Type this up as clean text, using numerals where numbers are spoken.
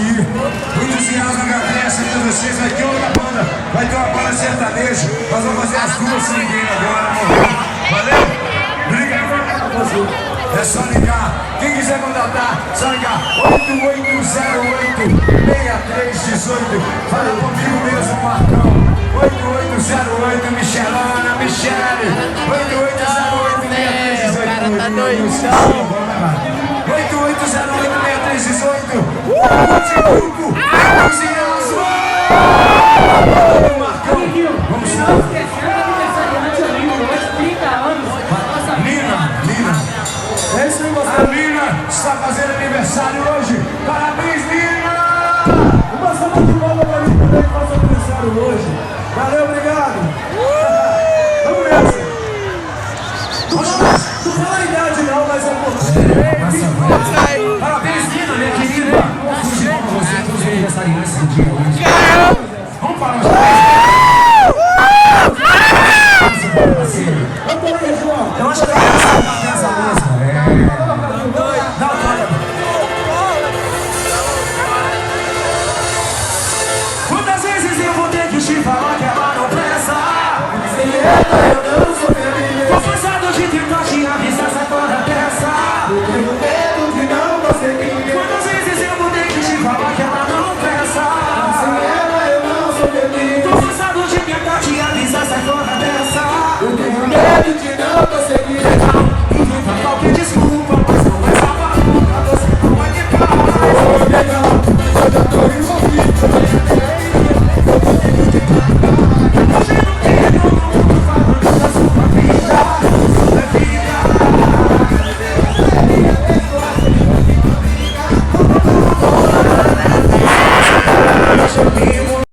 aqui. O entusiasmo agradece a todos vocês. Vai ter outra banda, vai ter uma banda sertaneja. Nós vamos fazer as duas seguindo agora. Valeu? Obrigado. É só ligar. Quem quiser contatar, só ligar 8808-6318. Fala comigo mesmo, Marcão. 8808 Michelana, Michele. 8808-6318. Cara, tá doidão. 8808-6318. Grupo, entusiasmo. Marcão, vamos lá. A Lina está fazendo aniversário hoje. Parabéns, Lina! Uma salva de palmas para mim também que faz aniversário hoje. Valeu, obrigado. Vamos nessa. Tu fala a idade não, mas é por Parabéns, Lina, minha querida. Tudo de bom pra você, todos os aniversariantes do dia hoje. Vamos para os eu acho que eu quero saber essa música. Quantas vezes eu vou ter que te falar que ela não presta? Sem ela eu não sou feliz. Tô cansado de tentar te avisar, sai fora dessa. Eu tenho medo de não conseguir. Quantas vezes eu vou ter que te falar que ela não presta? Sem ela eu não sou feliz. Tô cansado de tentar te avisar, sai fora dessa. Eu tenho medo de